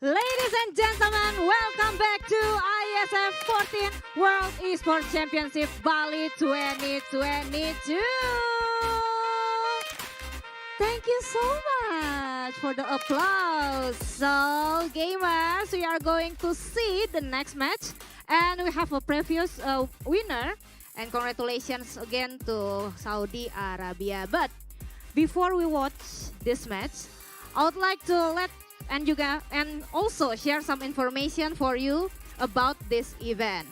Ladies and gentlemen, welcome back to IESF 14 World Esports Championship Bali 2022. Thank you so much for the applause. So, gamers, we are going to see the next match. And we have a previous winner. And congratulations again to Saudi Arabia. But before we watch this match, I would like to let and also share some information for you about this event.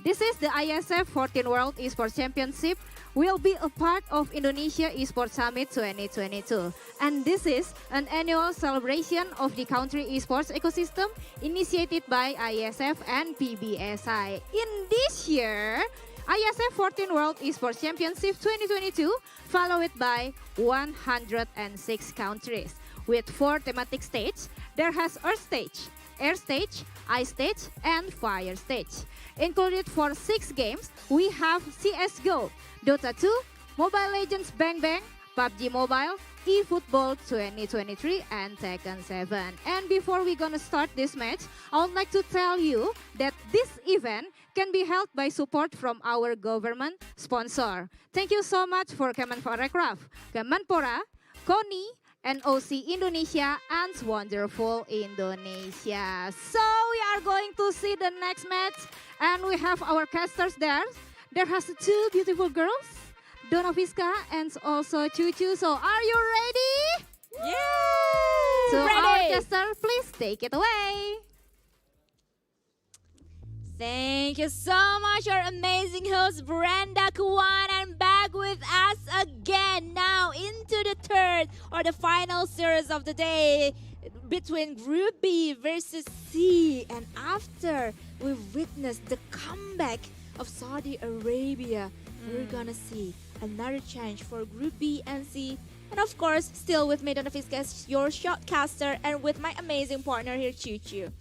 This is the IESF 14 World Esports Championship will be a part of Indonesia Esports Summit 2022. And this is an annual celebration of the country esports ecosystem initiated by IESF and PBSI. In this year, IESF 14 World Esports Championship 2022 followed by 106 countries. With 4 thematic stages, there has Earth Stage, Air Stage, Ice Stage, and Fire Stage. Included for 6 games, we have CSGO, Dota 2, Mobile Legends Bang Bang, PUBG Mobile, eFootball 2023, and Tekken 7. And before we're gonna start this match, I would like to tell you that this event can be held by support from our government sponsor. Thank you so much for Kemenparekraf, Kemenpora, KONI, and OC Indonesia and Wonderful Indonesia. So we are going to see the next match and we have our casters there. There has 2 beautiful girls, Donna Fiska and also Chuchu. So are you ready? Yeah! So Ready. our caster, please take it away. Thank you so much, our amazing host Brenda Kuwan, and back with us again now into the third or the final series of the day between Group B versus C. And after we witnessed the comeback of Saudi Arabia, we're gonna see another chance for Group B and C. And of course, still with me, Donna Fiska, as your shotcaster, and with my amazing partner here, Choo Choo.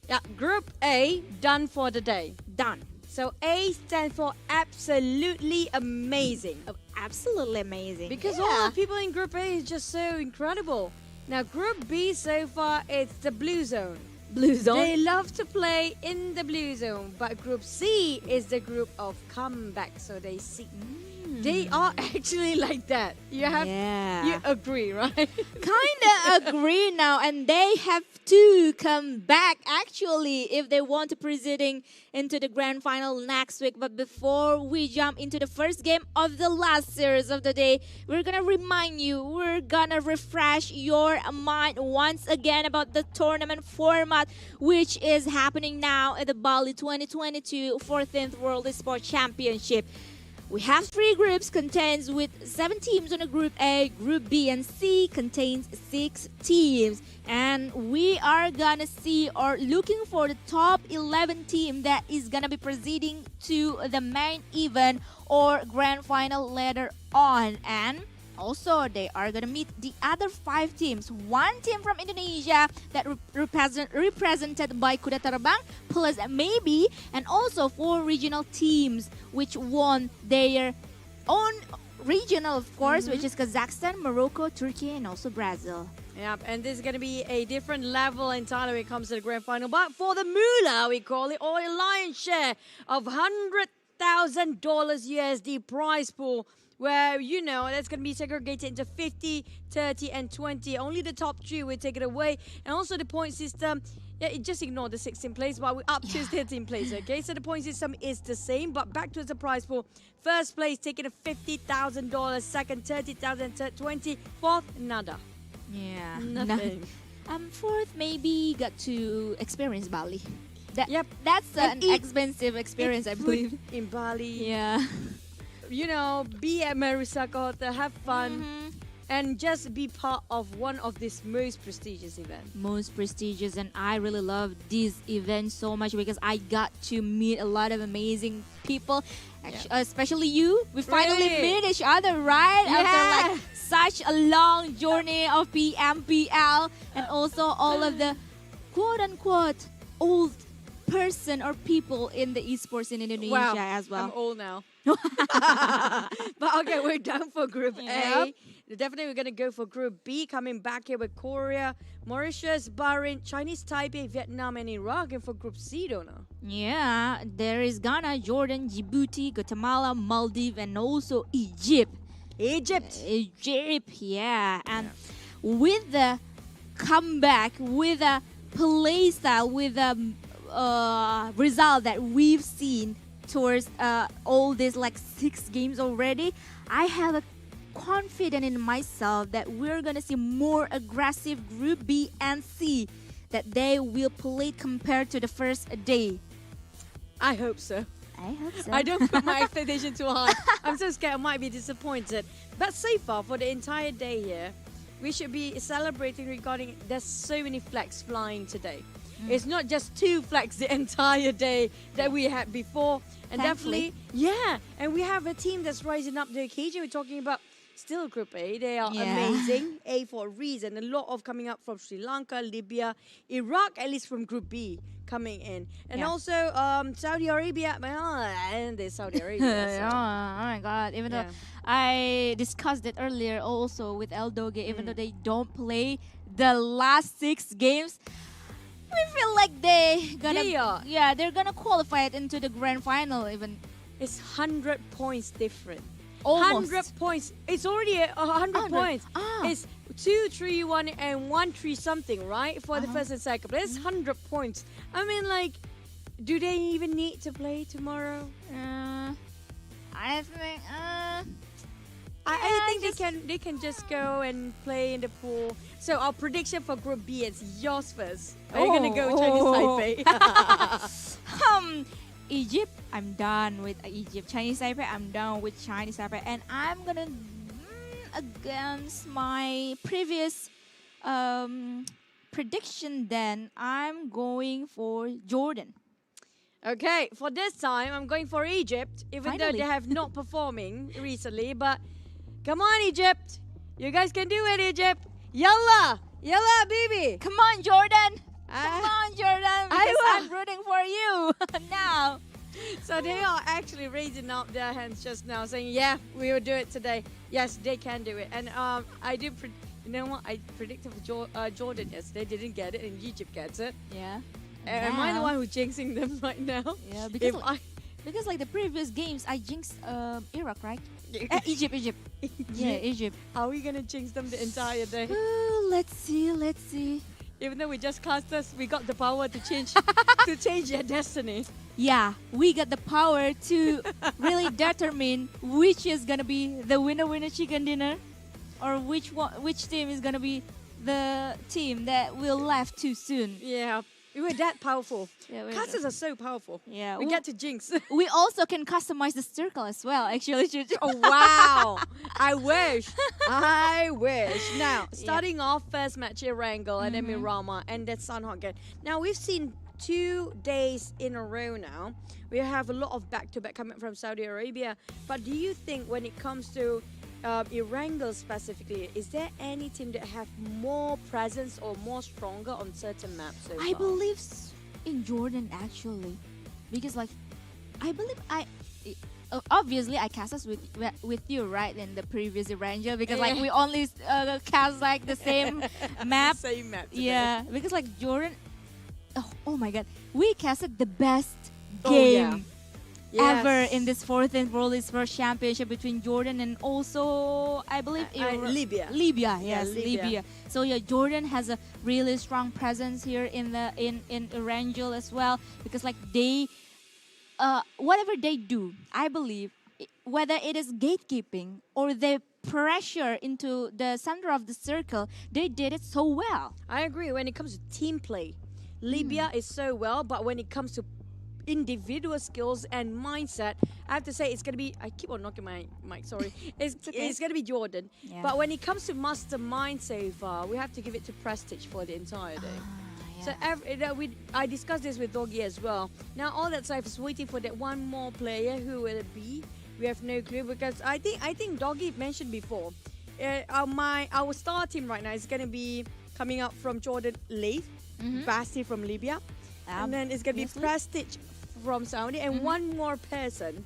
Yeah, Group A done for the day. Done. So A stands for absolutely amazing. Absolutely amazing. Because all the people in Group A is just so incredible. Now Group B so far it's the blue zone. Blue zone. They love to play in the blue zone, but Group C is the group of comeback. So they are actually like that. You agree, right? Kinda agree now, and they have to come back actually if they want to proceeding into the grand final next week. But before we jump into the first game of the last series of the day, we're gonna remind you, we're gonna refresh your mind once again about the tournament format, which is happening now at the Bali 2022 14th World Esports Championship. We have 3 groups contains with 7 teams on a Group A. Group B and C contains 6 teams. And we are gonna see or looking for the top 11 team that is gonna be proceeding to the main event or grand final later on. And also, they are going to meet the other 5 teams. 1 team from Indonesia that represented by Kuda Terbang plus maybe, and also 4 regional teams which won their own regional, of course, which is Kazakhstan, Morocco, Turkey, and also Brazil. Yep, and this is going to be a different level entirely when it comes to the grand final. But for the moolah, we call it, or a lion's share of $100,000 USD prize pool, where, you know, that's going to be segregated into 50, 30, and 20. Only the top 3 will take it away. And also the point system, just ignore the 16th place, but we're up to 13th place, okay? So the point system is the same, but back to the prize pool. First place taking a $50,000, second 30,000, third 20, fourth nada. Yeah. Nothing. Fourth maybe got to experience Bali. Yep. That's an eat- expensive experience, I believe. In Bali. Yeah. You know, be at Marusaka Hotel, have fun, and just be part of one of these most prestigious events. Most prestigious, and I really love this event so much because I got to meet a lot of amazing people, especially you. We finally meet each other, right? After like such a long journey of PMPL, and also all of the quote-unquote old person or people in the esports in Indonesia as well. I'm old now. But okay, we're done for Group A. definitely we're going to go for Group B, coming back here with Korea, Mauritius, Bahrain, Chinese Taipei, Vietnam, and Iraq. And for Group C, don't know. Yeah, there is Ghana, Jordan, Djibouti, Guatemala, Maldives, and also Egypt. Egypt, yeah. And with the comeback, with a play style, with a result that we've seen towards all these like 6 games already, I have a confidence in myself that we're gonna see more aggressive Group B and C that they will play compared to the first day. I hope so. I hope so. I don't put my expectation too high. I'm so scared I might be disappointed. But so far, for the entire day here, we should be celebrating regarding there's so many flags flying today. It's not just 2 flags the entire day that we had before. And Thankfully. definitely, and we have a team that's rising up the occasion. We're talking about still Group A. They are amazing. A for a reason. A lot of coming up from Sri Lanka, Libya, Iraq, at least from Group B coming in. And also Saudi Arabia. And there's Saudi Arabia. So. Oh my God. Even though I discussed it earlier also with El Doge, even though they don't play the last 6 games, we feel like they're gonna qualify it into the grand final even. It's 100 points different. Almost. 100 points. It's already 100 points. It's 2, 3, 1, and 1, 3 something, right? For the first and second. But it's 100 points. I mean, like, do they even need to play tomorrow? I think. I think they can just go and play in the pool. So our prediction for Group B is yours first. Are you gonna go Chinese Taipei? Egypt, I'm done with Egypt. Chinese Taipei, I'm done with Chinese Taipei, and I'm gonna against my previous prediction. Then I'm going for Jordan. Okay, for this time I'm going for Egypt, even though Finally. they have not performing recently. But come on, Egypt! You guys can do it, Egypt! Yalla! Yalla, baby! Come on, Jordan! Come on, Jordan! Because I'm rooting for you now. So they are actually raising up their hands just now, saying, "Yeah, we will do it today." Yes, they can do it. And I did. You know what? I predicted for Jordan yesterday. They didn't get it, and Egypt gets it. Yeah. Am I the one who's jinxing them right now? Yeah, because like the previous games, I jinxed Iraq, right? Egypt. Yeah, Egypt. Are we gonna jinx them the entire day? Let's see. Even though we just casters, we got the power to change to change their destiny. Yeah, we got the power to really determine which is gonna be the winner chicken dinner, or which team is gonna be the team that will left too soon. Yeah, we were that powerful. Yeah, Casters are so powerful. Yeah, we get to jinx. We also can customize the circle as well, actually. Oh wow! I wish. Now, starting off first match Erangel and then Mirama and then San Hogan. Now we've seen 2 days in a row now. We have a lot of back-to-back coming from Saudi Arabia. But do you think when it comes to Erangel specifically, is there any team that have more presence or more stronger on certain maps so I far? believe in Jordan actually, because like I believe obviously I cast us with you, right, in the previous Erangel, because like we only cast like the same map. Same map today. Yeah, because like Jordan, oh my God, we casted the best game ever in this 14th WorldEsports Championship between Jordan and also I believe Libya. Yes, Libya. So yeah, Jordan has a really strong presence here in Erangel as well, because like they whatever they do, I believe, whether it is gatekeeping or they pressure into the center of the circle, they did it so well. I agree. When it comes to team play, Libya is so well, but when it comes to individual skills and mindset, I have to say it's going to be, I keep on knocking my mic, sorry. It's going to be Jordan. Yeah. But when it comes to mastermind so far, we have to give it to Prestige for the entire day. So I discussed this with Doggy as well. Now all that stuff is waiting for that one more player. Who will it be? We have no clue, because I think Doggy mentioned before, our star team right now is going to be coming up from Jordan Laith, Basti from Libya, and then it's going to be Prestige from Saudi, and one more person.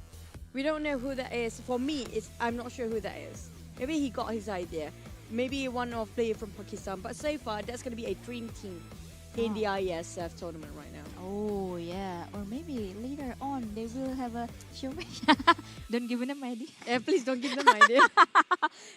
We don't know who that is. For me, I'm not sure who that is. Maybe he got his idea. Maybe one of player from Pakistan. But so far, that's going to be a dream team in the IESF tournament right now. Oh yeah, or maybe later on they will have a show match. Don't give them idea. Please don't give them idea.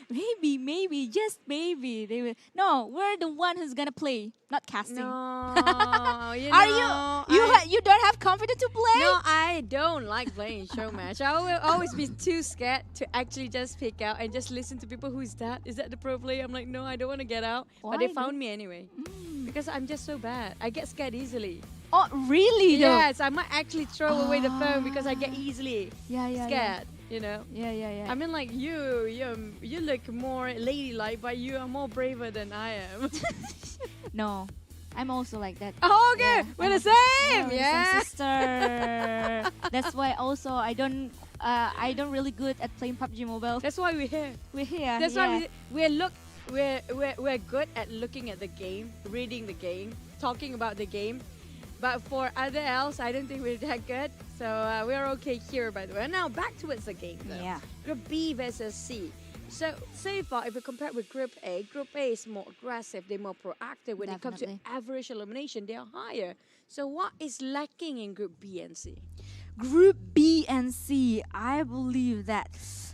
Maybe, just maybe they will. No, we're the one who's gonna play, not casting. No, You don't have confidence to play? No, I don't like playing show match. I will always be too scared to actually just pick out and just listen to people. Who's that? Is that the pro player? I'm like, no, I don't want to get out. Why But they do- found me anyway. Because I'm just so bad. I get scared easily. Oh really? though? Yes, I might actually throw away the phone because I get easily Yeah. scared. You know. Yeah. I mean, like you look more ladylike, but you are more braver than I am. No, I'm also like that. Oh, okay, Yeah, we're I'm the same. we're the Yeah. same sister. That's why also I don't really good at playing PUBG Mobile. That's why we're here. We're here. That's yeah. why we're good at looking at the game, reading the game, talking about the game. But for other else, I don't think we're that good. So we're okay here, by the way. Now back towards the game, though. Yeah. Group B versus C. So far, if we compare with Group A is more aggressive. They're more proactive. When it comes to Definitely. average elimination, they are higher. So what is lacking in Group B and C? Group B and C, I believe that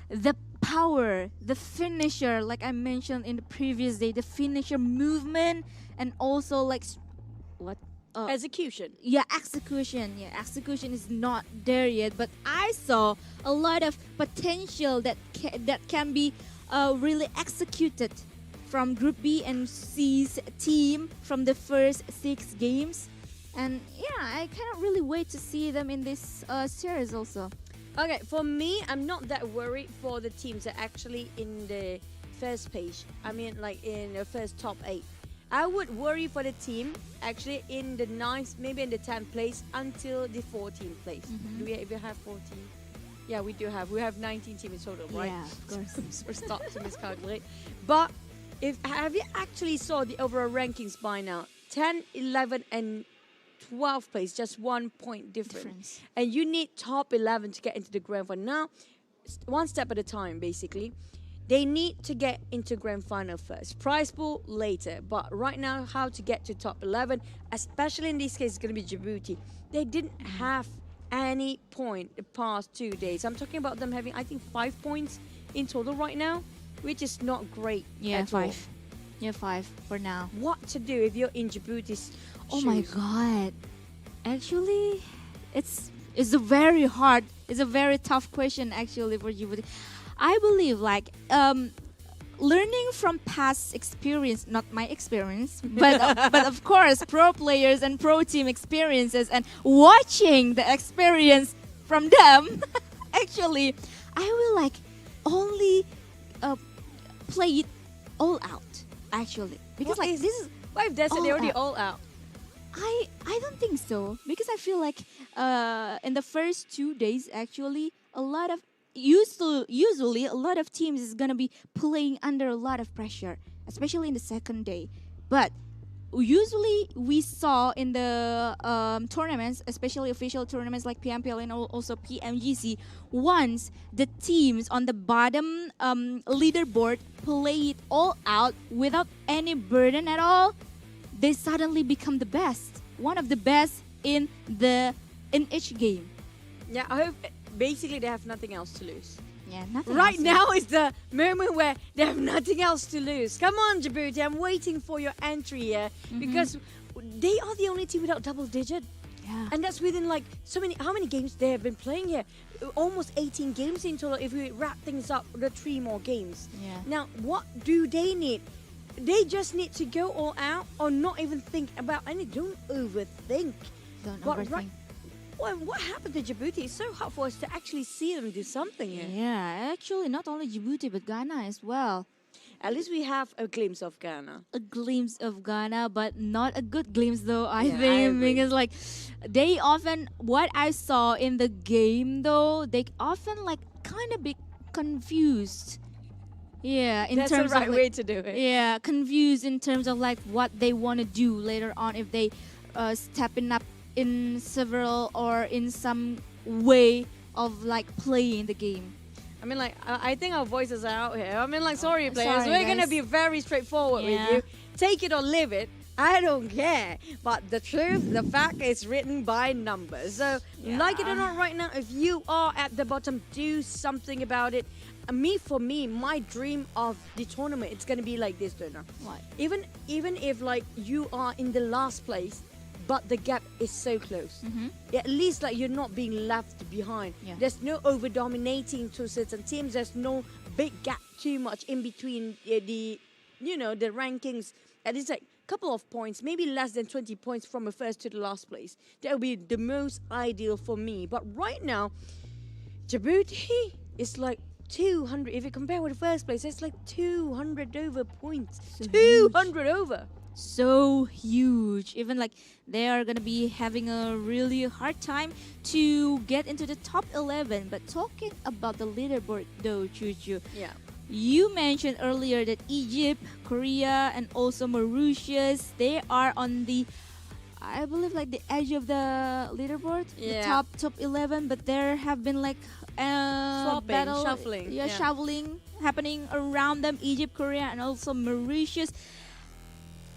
the power, the finisher, like I mentioned in the previous day, the finisher movement, and also like what? Execution. Execution. Execution is not there yet, but I saw a lot of potential that can be really executed from Group B and C's team from the first 6 games. And yeah, I cannot really wait to see them in this series also. Okay, for me, I'm not that worried for the teams that actually in the first page. I mean, like in the first top 8. I would worry for the team actually in the 9th, maybe in the 10th place until the 14th place. Do we even have 14? Yeah, we do have. We have 19 teams in total, right? Yeah, of course. We're starting to miscalculate. But have you actually saw the overall rankings by now? 10, 11, and 12th place, just 1 point difference. And you need top 11 to get into the grand final. Now, one step at a time, basically. They need to get into grand final first. Prize pool later. But right now, how to get to top 11, especially in this case, it's going to be Djibouti. They didn't have any point the past 2 days. I'm talking about them having, I think, 5 points in total right now, which is not great at all. 5. Yeah, 5 for now. What to do if you're in Djibouti's Oh my shoes? god. Actually, it's a very hard, it's a very tough question actually for Djibouti. I believe like learning from past experience, not my experience, but of course pro players and pro team experiences and watching the experience from them. Actually, I will like only play it all out actually because What like is- this is What if they said all they're already out. all out? I don't think so because I feel like in the first 2 days actually a lot of usually a lot of teams is gonna be playing under a lot of pressure, especially in the second day. But usually we saw in the tournaments, especially official tournaments like PMPL and also PMGC, once the teams on the bottom leaderboard play it all out without any burden at all, they suddenly become the best, one of the best in each game. Yeah, I hope basically they have nothing else to lose. Yeah, nothing Right else. now is the moment where they have nothing else to lose. Come on, Djibouti, I'm waiting for your entry here because they are the only team without double digit. Yeah. And that's within like so many, how many games they have been playing here? Almost 18 games in total if we wrap things up the 3 more games. Yeah. Now, what do they need? They just need to go all out or not even think about any. Don't overthink. Don't But overthink. right- What happened to Djibouti? It's so hard for us to actually see them do something here. Yeah, actually, not only Djibouti but Ghana as well. At least we have a glimpse of Ghana. A glimpse of Ghana, but not a good glimpse though. I Yeah, I think agree. because like they often, what I saw in the game though, they often like kind of be confused. Yeah, in That's the terms right of way like, to do it. yeah, confused in terms of like what they want to do later on if they stepping up in several or in some way of like playing the game. I mean, like, I think our voices are out here. I mean, like, sorry, players. sorry, We're going to guys. be very straightforward Yeah. with you. Take it or leave it. I don't care. But the truth, the fact is written by numbers. So, like it or not right now, if you are at the bottom, do something about it. For me, my dream of the tournament, it's going to be like this, Donna. What? Even if, like, you are in the last place, but the gap is so close. At least like you're not being left behind. Yeah. There's no over dominating to certain teams. There's no big gap too much in between the rankings. At least like a couple of points, maybe less than 20 points from the first to the last place. That would be the most ideal for me. But right now, Djibouti is like 200. If you compare with the first place, it's like 200 over points. So 200 over. So huge. Even like they are gonna be having a really hard time to get into the top 11. But talking about the leaderboard though, Chuchu, Yeah. you mentioned earlier that Egypt, Korea, and also Mauritius, they are on the, I believe, like the edge of the leaderboard, the Yeah. top 11. But there have been like battle, shuffling, yeah. shuffling happening around them. Egypt, Korea, and also Mauritius.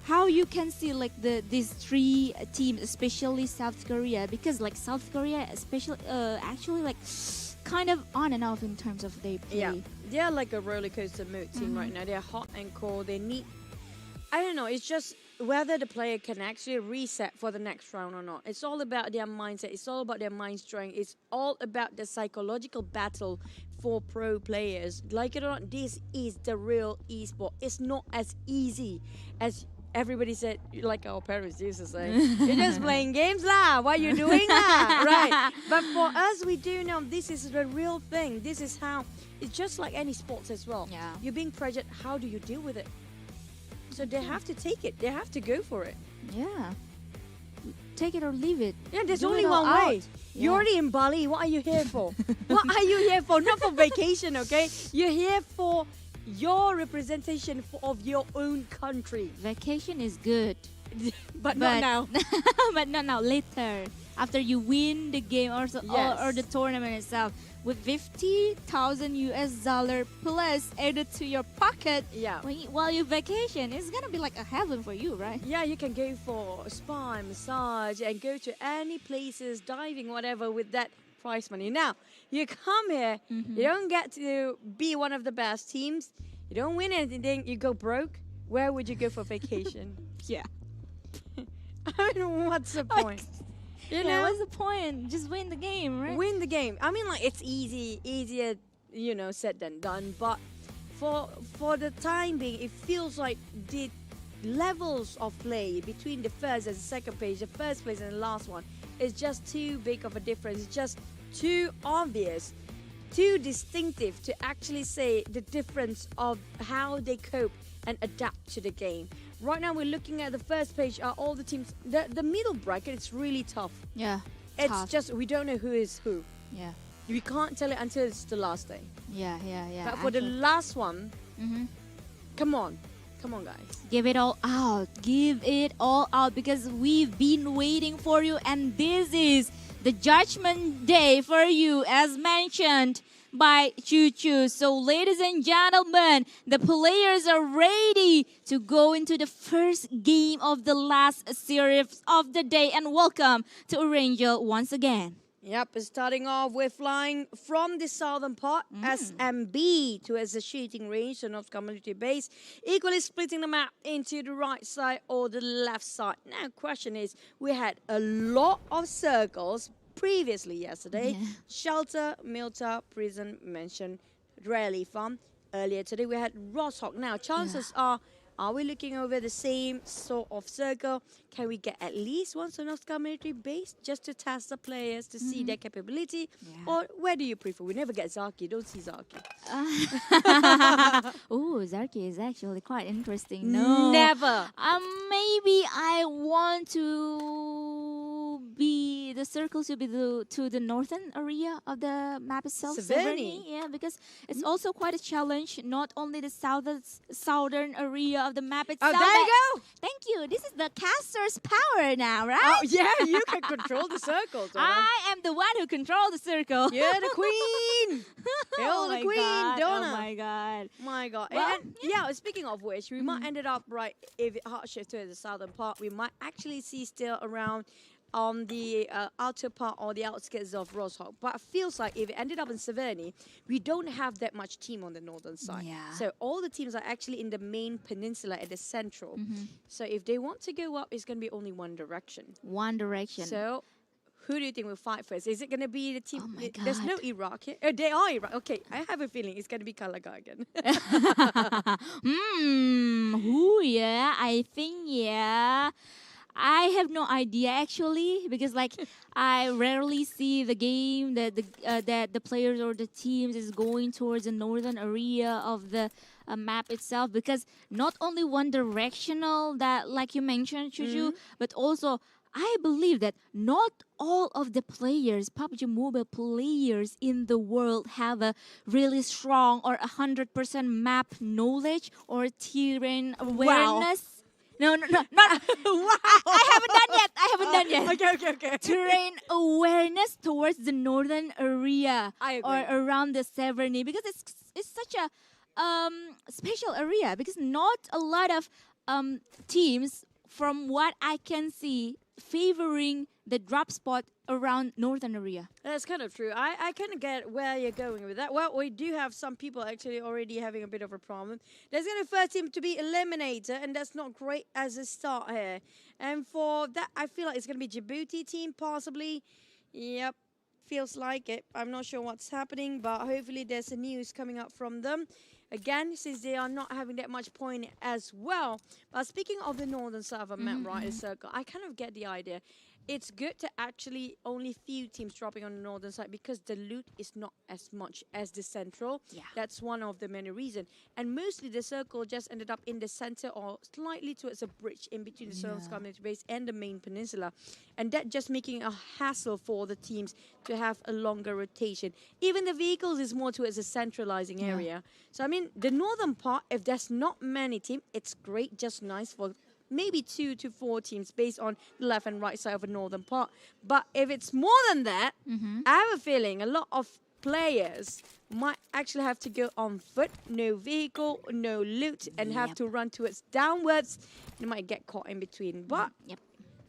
How you can see like these three teams, especially South Korea, because like South Korea, especially actually like kind of on and off in terms of they play. Yeah, they're like a roller coaster mode team right now. They're hot and cold. They need, I don't know, it's just whether the player can actually reset for the next round or not. It's all about their mindset. It's all about their mind strength. It's all about the psychological battle for pro players. Like it or not, this is the real esport. It's not as easy as everybody said, like our parents used to say. You're just playing games lah. What you doing lah? Right. But for us, we do know this is the real thing. This is how, it's just like any sports as well. Yeah. You're being pressured. How do you deal with it? So they have to take it. They have to go for it. Yeah. Take it or leave it. Yeah, there's Do only it all one way. out. You're Yeah. already in Bali. What are you here for? What are you here for? Not for vacation, okay? You're here for your representation of your own country. Vacation is good. But not now. But not now, later. After you win the game or the tournament itself. With 50,000 US dollar plus added to your pocket Yeah. while you vacation, it's gonna be like a heaven for you, right? Yeah, you can go for a spa and massage and go to any places, diving, whatever, with that prize money. Now, you come here, you don't get to be one of the best teams, you don't win anything, you go broke. Where would you go for vacation? Yeah. I mean, what's the point? You know, What's the point? Just win the game, right? win the game. I mean, like, it's easier, said than done. But for the time being, it feels like the levels of play between the first and the second page, the first place and the last one, is just too big of a difference. It's just too obvious, too distinctive to actually say the difference of how they cope and adapt to the game. Right now, we're looking at the first page. Are all the teams? The middle bracket? It's really tough. Yeah. It's tough. just we don't know who is who. Yeah. We can't tell it until it's the last day. Yeah. But for the last one, Mhm. come on, guys. Give it all out. Give it all out because we've been waiting for you, and this is the judgment day for you, as mentioned by Choo Choo. So, ladies and gentlemen, the players are ready to go into the first game of the last series of the day. And welcome to Orangel once again. Yep, starting off with flying from the southern part, SMB, towards the shooting range, so North Community Base, equally splitting the map into the right side or the left side. Now, question is, we had a lot of circles previously yesterday. Yeah. Shelter, Milta, Prison, mentioned Rally Farm. Earlier today, we had Rosshawk. Now, chances are we looking over the same sort of circle? Can we get at least one Sonos Community Base just to test the players to see their capability? Yeah. Or where do you prefer? We never get Zaki. Don't see Zaki. Oh, Zarki is actually quite interesting. No. Never. Maybe I want to be the circle should be to the northern area of the map itself. Severny. Yeah, because it's also quite a challenge. Not only the southern area of the map itself. Oh, there you go. Thank you. This is the caster's power now, right? Oh, yeah, you can control the circle, Donna. I am the one who controls the circle. You're the queen. You're the my queen, God. Donna. Oh my God. My God. Well, And yeah, speaking of which, we might ended up right if it hard shift to the southern part. We might actually see still around on the outer part or the outskirts of Roshok. But it feels like if it ended up in Severny, we don't have that much team on the northern side. Yeah. So all the teams are actually in the main peninsula at the central. So if they want to go up, it's going to be only one direction. One direction. So who do you think will fight first? Is it going to be the team? Oh my There's no God. Iraq here. Oh, they are Iraq. Okay, I have a feeling it's going to be Kalaga again. Ooh, yeah. I think, yeah. I have no idea actually because like I rarely see the game that the players or the teams is going towards the northern area of the map itself, because not only one directional that like you mentioned, Chuju, but also I believe that not all of the players, PUBG Mobile players in the world have a really strong or 100% map knowledge or terrain awareness. No, not. Wow. I haven't done yet. Okay. Terrain awareness towards the northern area I or agree. around the Severny, because it's such a special area, because not a lot of teams, from what I can see, favoring the drop spot around northern area. That's kind of true. I kind of get where you're going with that. Well, we do have some people actually already having a bit of a problem. There's going to first team to be eliminated, and that's not great as a start here. And for that, I feel like it's going to be Djibouti team, possibly. Yep, feels like it. I'm not sure what's happening, but hopefully there's a news coming up from them. Again, since they are not having that much point as well. But speaking of the northern side of a map, right, the circle, I kind of get the idea. It's good to actually only few teams dropping on the northern side because the loot is not as much as the central. Yeah. That's one of the many reasons. And mostly the circle just ended up in the center or slightly towards a bridge in between the Southern Community Base and the main peninsula. And that just making a hassle for the teams to have a longer rotation. Even the vehicles is more towards a centralizing area. So, I mean, the northern part, if there's not many teams, it's great, just nice for maybe 2 to 4 teams based on the left and right side of the northern part. But if it's more than that, I have a feeling a lot of players might actually have to go on foot, no vehicle, no loot, and have to run towards downwards. They might get caught in between. But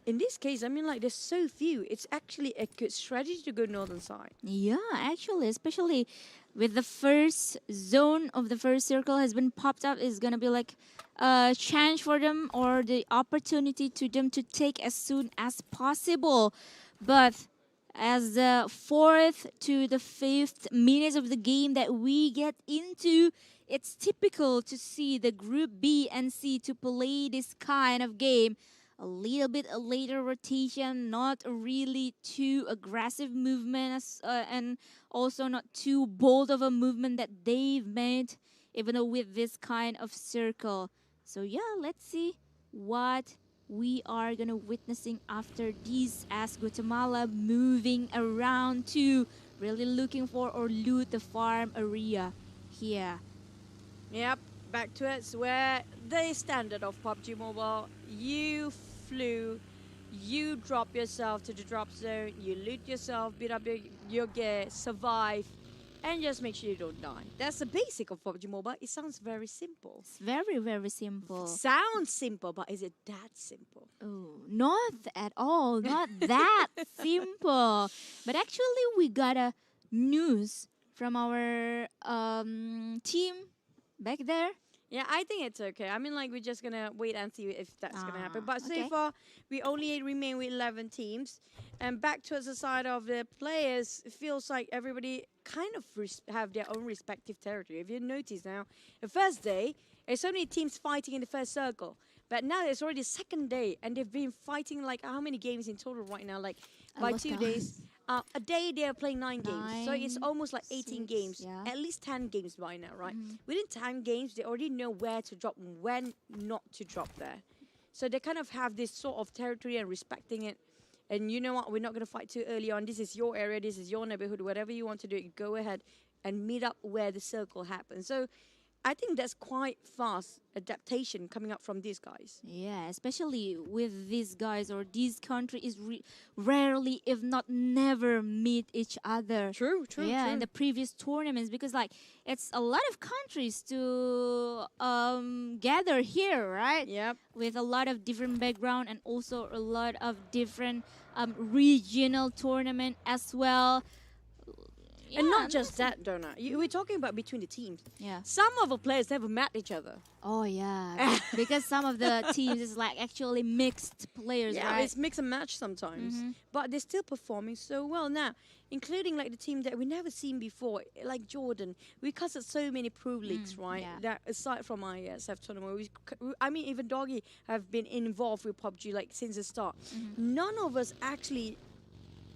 in this case, I mean, like, there's so few. It's actually a good strategy to go northern side. Yeah, actually, especially with the first zone of the first circle has been popped up, is gonna be like a chance for them or the opportunity to them to take as soon as possible. But as the 4th to the 5th minutes of the game that we get into, it's typical to see the group B and C to play this kind of game. A little bit a later rotation, not a really too aggressive movement, and also not too bold of a movement that they've made, even though with this kind of circle. So yeah, let's see what we are gonna witnessing after this, as Guatemala moving around to really looking for or loot the farm area here. Yep, back to it. Where the standard of PUBG Mobile, you flew, you drop yourself to the drop zone, you loot yourself, beat up your gear, survive, and just make sure you don't die. That's the basic of PUBG Mobile. It sounds very simple. It's very, very simple. Sounds simple, but is it that simple? Oh, not at all. Not that simple. But actually, we got a news from our team back there. Yeah, I think it's okay. I mean, like, we're just going to wait and see if that's going to happen. But so okay. far, we only remain with 11 teams. And back towards the side of the players, it feels like everybody kind of have their own respective territory. If you notice now, the first day, there's so many teams fighting in the first circle. But now it's already the second day, and they've been fighting, like, how many games in total right now? Like, by 2 days. A day they are playing 9 games, so it's almost like 18 games, at least 10 games by now, right? Within 10 games, they already know where to drop, when not to drop there. So they kind of have this sort of territory and respecting it. And you know what? We're not going to fight too early on. This is your area. This is your neighborhood. Whatever you want to do, go ahead and meet up where the circle happens. So I think that's quite fast adaptation coming up from these guys. Yeah, especially with these guys or these countries rarely, if not never, meet each other. True. Yeah, in the previous tournaments, because like it's a lot of countries to gather here, right? Yep. With a lot of different background and also a lot of different regional tournament as well. And Yeah, not just that, Donna. We're talking about between the teams. Yeah. Some of the players never met each other. Oh yeah, because some of the teams is like actually mixed players, Yeah, right? it's mix and match sometimes. But they're still performing so well now, including like the team that we never seen before, like Jordan. We covered so many pro leagues, right? yeah. That aside from IESF tournament, I mean, even Doggy have been involved with PUBG like since the start. None of us actually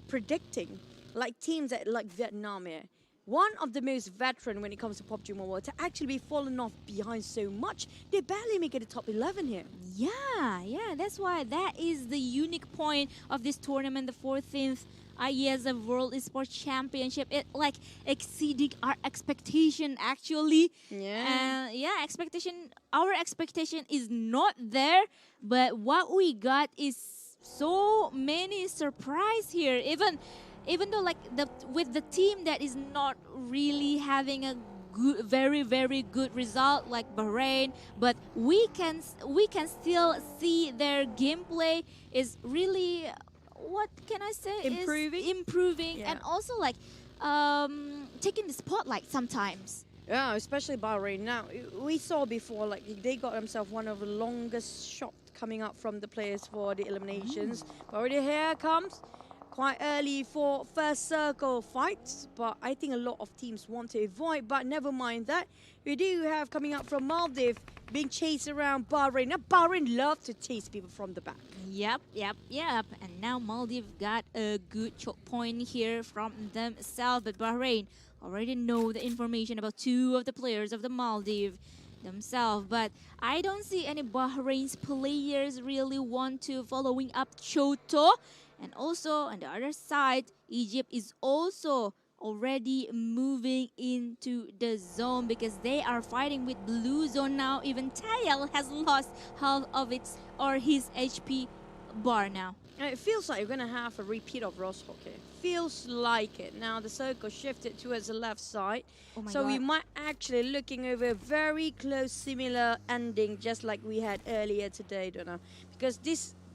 predicting like teams that like Vietnam here. One of the most veteran when it comes to PUBG Mobile to actually be fallen off behind so much, they barely make it the top 11 here. Yeah, that's why that is the unique point of this tournament, the 14th IESF World Esports Championship. It like exceeding our expectation actually. Yeah. Our expectation is not there, but what we got is so many surprise here. Even though like with the team that is not really having a good, very good result like Bahrain, but we can still see their gameplay is really, what can I say, improving Yeah. and also like taking the spotlight sometimes. Yeah, especially Bahrain. Now, we saw before, like, they got themselves one of the longest shots coming up from the players for the eliminations. But already here comes quite early for first circle fights. But I think a lot of teams want to avoid. But never mind that. We do have coming up from Maldives being chased around Bahrain. Now, Bahrain love to chase people from the back. Yep. And now Maldives got a good choke point here from themselves, but Bahrain already know the information about two of the players of the Maldives themselves. But I don't see any Bahrain's players really want to following up Choto. And also on the other side, Egypt is also already moving into the zone because they are fighting with blue zone now. Even Tayal has lost half of his HP bar now. It feels like you're going to have a repeat of Rostock here. Feels like it. Now the circle shifted towards the left side. Oh my so God. we might actually looking over a very close similar ending just like we had earlier today, Donna. Because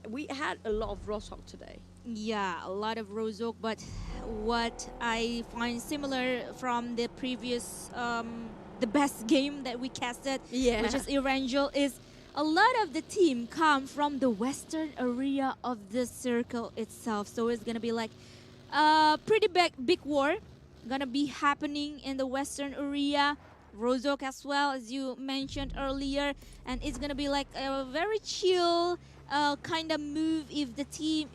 we had a lot of Rostock today. Yeah, a lot of Rozok, but what I find similar from the previous, the best game that we casted, Yeah. which is Erangel, is a lot of the team come from the western area of the circle itself. So it's gonna be like a pretty big war gonna be happening in the western area. Rozok as well, as you mentioned earlier, and it's gonna be like a very chill kind of move if the team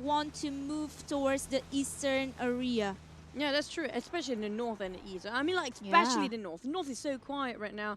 want to move towards the eastern area. Yeah, that's true, especially in the north and the east. I mean, like, especially Yeah. the north. The north is so quiet right now.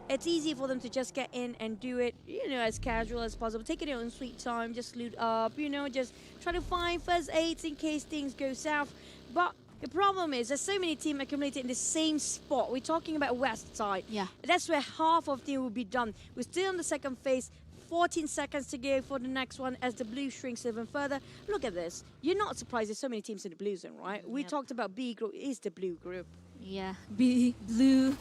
It's easy for them to just get in and do it, as casual as possible. Take it in sweet time, just loot up, just try to find first aids in case things go south. But the problem is there's so many teams accumulated in the same spot. We're talking about west side. Yeah. That's where half of the team will be done. We're still in the second phase. 14 seconds to go for the next one as the blue shrinks even further. Look at this. You're not surprised there's so many teams in the blue zone, right? We Yep. talked about B group is the blue group. Yeah, blue.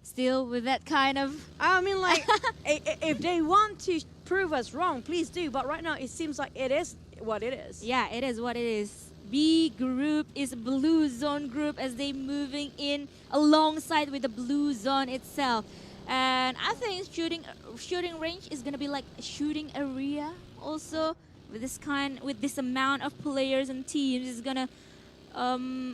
Still with that kind of. I mean, like, if they want to prove us wrong, please do. But right now, it seems like it is what it is. Yeah, it is what it is. B group is blue zone group as they moving in alongside with the blue zone itself. And I think shooting range is gonna be like a shooting area also with this amount of players and teams is gonna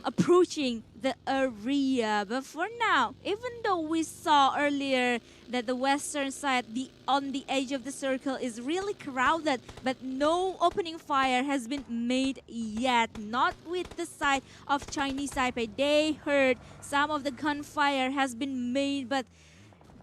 approaching the area. But for now, even though we saw earlier that the western side on the edge of the circle is really crowded, but no opening fire has been made yet. Not with the side of Chinese Taipei. They heard some of the gunfire has been made, but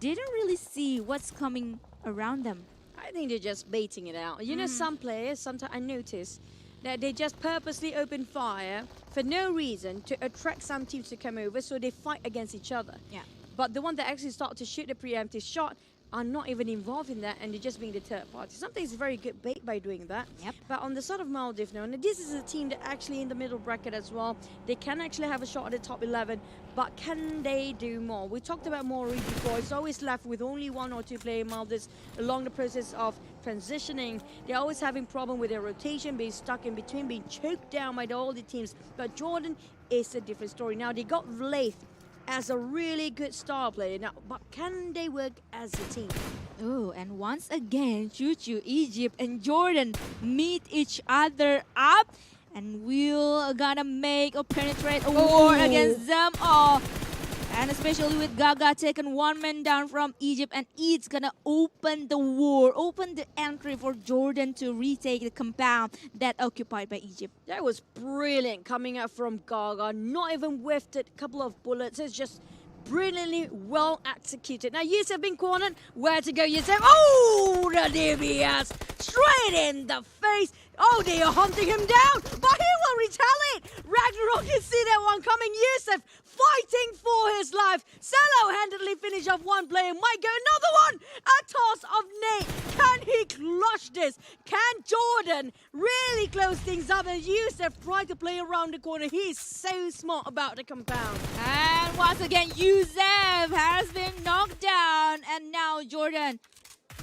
didn't really see what's coming around them. I think they're just baiting it out. You know, some players, sometimes I notice that they just purposely open fire for no reason to attract some teams to come over, so they fight against each other. Yeah. But the one that actually start to shoot the preemptive shot are not even involved in that, and they're just being the third party. Sometimes it's very good bait by doing that. Yep. But on the side of Maldives now, and this is a team that actually in the middle bracket as well, they can actually have a shot at the top 11, but can they do more? We talked about more before. It's always left with only 1 or 2 players Maldives along the process of transitioning. They're always having problem with their rotation, being stuck in between, being choked down by all the teams. But Jordan is a different story. Now they got Vleith as a really good star player now, but can they work as a team? Oh, and once again, Choo-Choo, Egypt and Jordan meet each other up, and we're gonna make or penetrate a war against them all. And especially with Gaga taking 1 man down from Egypt, and it's gonna open the war, open the entry for Jordan to retake the compound that occupied by Egypt. That was brilliant coming out from Gaga. Not even whiffed it, a couple of bullets. It's just brilliantly well executed. Now, IESF been cornered. Where to go, IESF? Oh, the DBS straight in the face. Oh, they are hunting him down, but he will retaliate. Ragnarok, you see that one coming. IESF fighting for his life. Single-handedly finish off 1 player. Might go another one. A toss of Nate. Can he clutch this? Can Jordan really close things up? And IESF try to play around the corner. He's so smart about the compound. And once again, Yusef has been knocked down, and now Jordan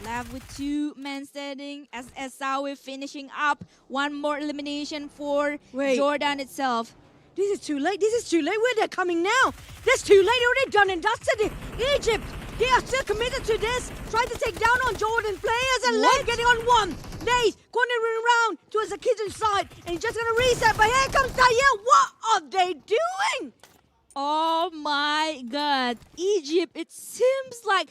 left with 2 men standing as Esawi finishing up 1 more elimination for Jordan itself. This is too late. This is too late. Where they're coming now? That's too late. Already done and dusted. Egypt, they are still committed to this. Trying to take down on Jordan players, and Leif getting on 1. Nate cornering around towards the kitchen side, and he's just going to reset. But here comes Dayel. What are they doing? Oh my God, Egypt, it seems like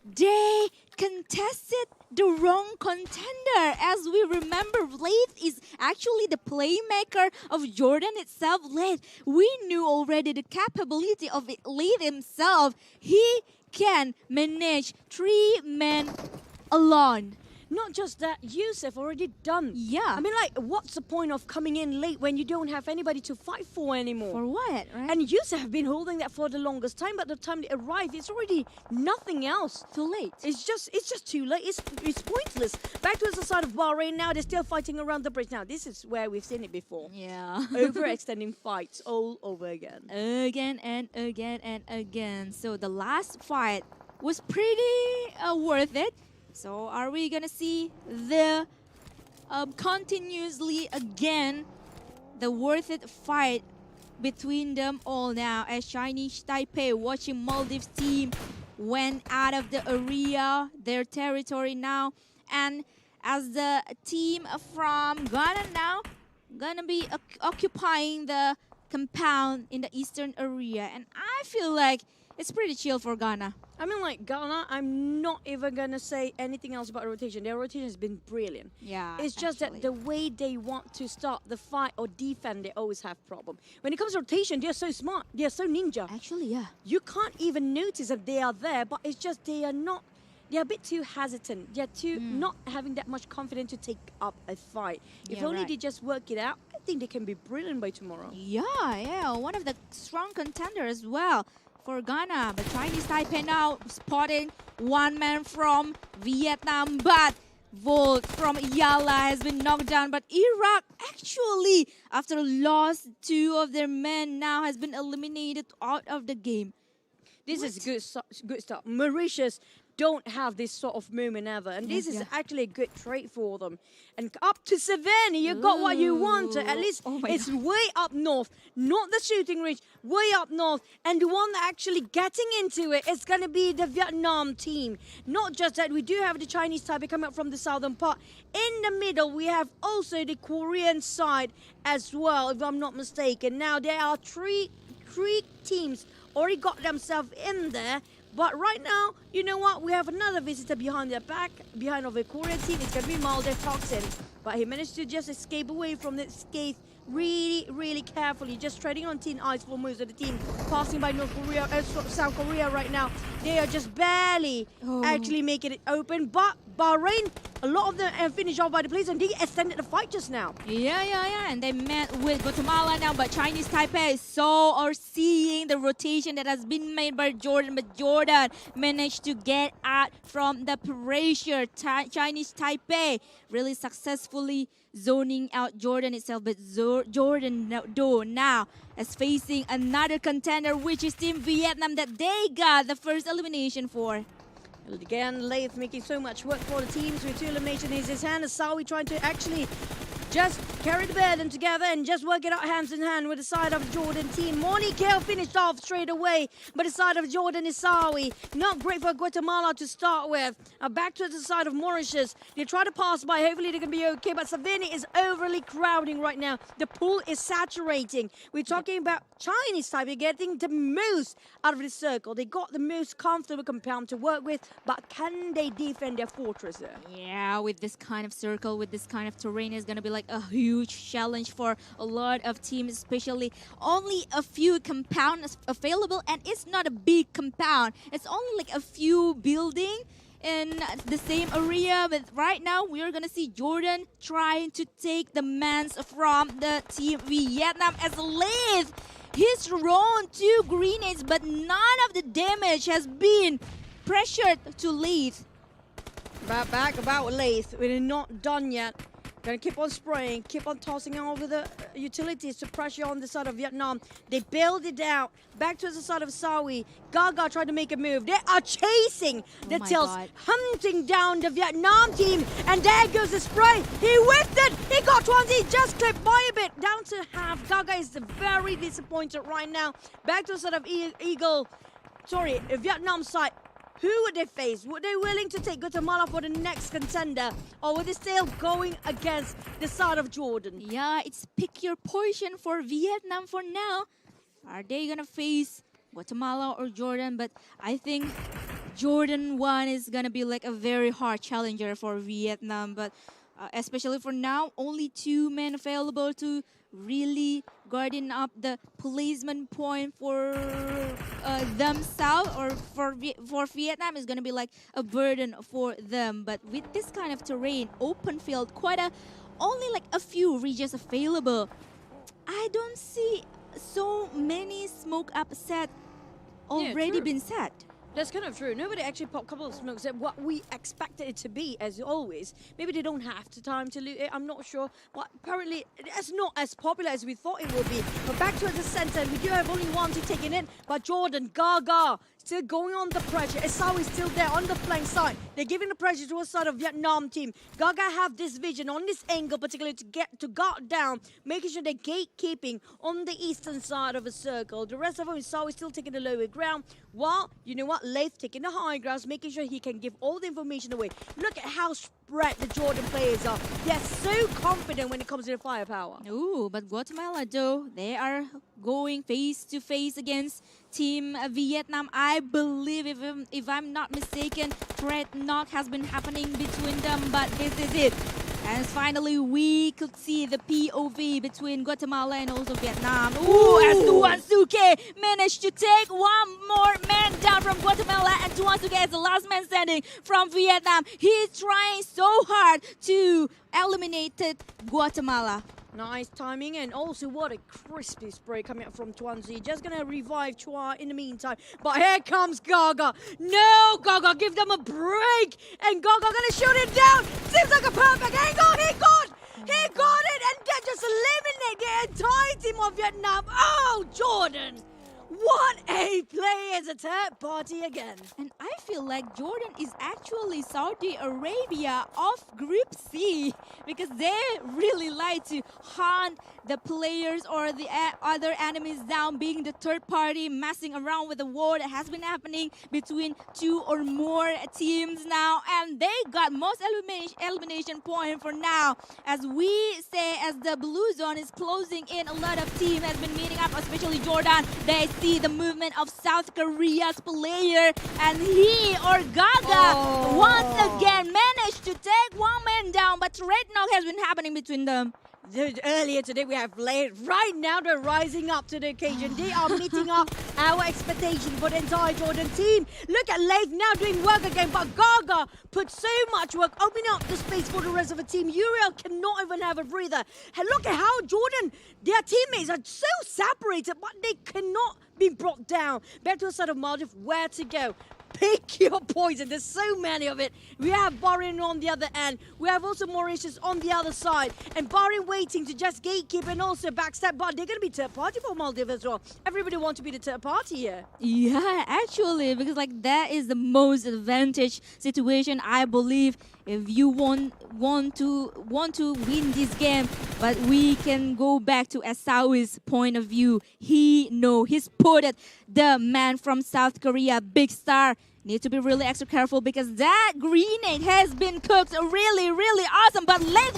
they contested the wrong contender. As we remember, Vleith is actually the playmaker of Jordan itself. Vleith, we knew already the capability of Vleith himself. He can manage 3 men alone. Not just that, IESF already done. Yeah. I mean, like, what's the point of coming in late when you don't have anybody to fight for anymore? For what, right? And IESF have been holding that for the longest time, but the time they arrive, it's already nothing else. Too late. It's just too late. It's pointless. Back to the side of Bahrain now. They're still fighting around the bridge. Now, this is where we've seen it before. Yeah. Overextending fights all over again. Again and again and again. So the last fight was pretty worth it. So are we gonna see the continuously again the worth it fight between them all now, as Chinese Taipei watching Maldives team went out of the area, their territory now, and as the team from Ghana now gonna be occupying the compound in the eastern area, and I feel like it's pretty chill for Ghana. I mean, like, Ghana, I'm not even going to say anything else about rotation. Their rotation has been brilliant. Yeah, it's just that the way they want to start the fight or defend, they always have problem. When it comes to rotation, they're so smart. They're so ninja. Actually, yeah. You can't even notice that they are there, but it's just they are not. They're a bit too hesitant. They're too not having that much confidence to take up a fight. If only they just work it out, I think they can be brilliant by tomorrow. Yeah, one of the strong contenders as well for Ghana. But Chinese Taipei now spotting 1 man from Vietnam, but Volt from Yala has been knocked down. But Iraq actually, after lost 2 of their men, now has been eliminated out of the game. This is good stuff. Mauritius don't have this sort of moment ever, and this is actually a good trait for them. And up to Savannah, you got what you wanted. At least it's way up north, not the shooting range, way up north. And the one that actually getting into it is going to be the Vietnam team. Not just that, we do have the Chinese Taipei coming up from the southern part. In the middle, we have also the Korean side as well, if I'm not mistaken. Now, there are three teams already got themselves in there. But right now, you know what? We have another visitor behind their back, behind of a Korean team. It's going to be Maldives Toxin. but he managed to just escape away from the scathe really carefully, just treading on thin ice for most of the team passing by South Korea right now. They are just barely actually making it open, but Bahrain, a lot of them finished off by the players and they extended the fight just now. Yeah. And they met with Guatemala now, but Chinese Taipei are seeing the rotation that has been made by Jordan, but Jordan managed to get out from the pressure. Chinese Taipei really successfully zoning out Jordan itself, but Jordan now is facing another contender, which is Team Vietnam, that they got the first elimination for. Again, Laith making so much work for the teams with 2 eliminations in his hand. Asawi trying to actually just carry the burden together and just work it out hands in hand with the side of the Jordan team. Monikel finished off straight away, but the side of Jordan Isawi, not great for Guatemala to start with. Back to the side of Mauritius. They try to pass by, hopefully they can be okay, but Savini is overly crowding right now. The pool is saturating. We're talking about Chinese Taipei getting the most out of this circle. They got the most comfortable compound to work with, but can they defend their fortress there? Yeah, with this kind of circle, with this kind of terrain, is going to be like a huge challenge for a lot of teams, especially only a few compounds available, and it's not a big compound. It's only like a few buildings in the same area, but right now we are gonna see Jordan trying to take the mans from the team Vietnam as Laith. He's thrown 2 grenades, but none of the damage has been pressured to Laith. Back about Laith, we're not done yet. Gonna keep on spraying, keep on tossing over the utilities to pressure on the side of Vietnam. They bailed it out. Back to the side of Sawi. Gaga tried to make a move. They are chasing the Tills, hunting down the Vietnam team. And there goes the spray. He whiffed it. He got Twanzi just clipped by a bit. Down to half. Gaga is very disappointed right now. Back to the side of Vietnam side. Who would they face? Were they willing to take Guatemala for the next contender? Or were they still going against the side of Jordan? Yeah, it's pick your poison for Vietnam for now. Are they gonna face Guatemala or Jordan? But I think Jordan 1 is gonna be like a very hard challenger for Vietnam. But especially for now, only 2 men available to really guarding up the placement point for themselves, or for Vietnam is going to be like a burden for them. But with this kind of terrain, open field, only like a few regions available, I don't see so many smoke up set already been set. That's kind of true. Nobody actually popped a couple of smokes at what we expected it to be, as always. Maybe they don't have the time to loot it, I'm not sure. But apparently, it's not as popular as we thought it would be. But back to the center, we do have only 1 to take it in. But Jordan, Gaga, still going on the pressure. Esawi is still there on the flank side. They're giving the pressure to a side of Vietnam team. Gaga have this vision on this angle, particularly to get to guard down, making sure they're gatekeeping on the eastern side of a circle. The rest of them, Esawi still taking the lower ground. While, you know what, Laith taking the high ground, making sure he can give all the information away. Look at how spread the Jordan players are. They're so confident when it comes to the firepower. Ooh, but Guatemala though, they are going face to face against Team Vietnam. I believe, if I'm not mistaken, threat knock has been happening between them, but this is it. And finally, we could see the POV between Guatemala and also Vietnam. Ooh, as Tuan Suke managed to take 1 more man down from Guatemala, and Tuan Suke is the last man standing from Vietnam. He's trying so hard to eliminate Guatemala. Nice timing, and also what a crispy spray coming out from Tuanzi. Just gonna revive Chua in the meantime. But here comes Gaga. No, Gaga, give them a break. And Gaga gonna shoot it down. Seems like a perfect angle. He got it, and then just eliminate the entire team of Vietnam. Oh, Jordan. What a play as a third party again. And I feel like Jordan is actually Saudi Arabia of Group C, because they really like to hunt the players or the other enemies down, being the third party, messing around with the war that has been happening between 2 or more teams now. And they got most elimination point for now. As we say, as the blue zone is closing in, a lot of teams has been meeting up, especially Jordan. They see the movement of South Korea's player, and he or Gaga once again managed to take one man down, but trade knock has been happening between them. Earlier today, we have played. Right now, they're rising up to the occasion. They are meeting up our expectation for the entire Jordan team. Look at Leif now doing work again, but Gaga put so much work, opening up the space for the rest of the team. Uriel cannot even have a breather. And look at how Jordan, their teammates are so separated, but they cannot be brought down. Back to a side of Maldives, where to go? Pick your poison. There's so many of it. We have Bahrain on the other end. We have also Mauritius on the other side. And Bahrain waiting to just gatekeep and also backstab. But they're going to be third party for Maldives as well. Everybody wants to be the third party here. Yeah, actually, because like that is the most advantage situation, I believe, if you want to win this game. But we can go back to Asawi's point of view. He spotted the man from South Korea, Big Star. Need to be really extra careful because that grenade has been cooked really, really awesome. But let's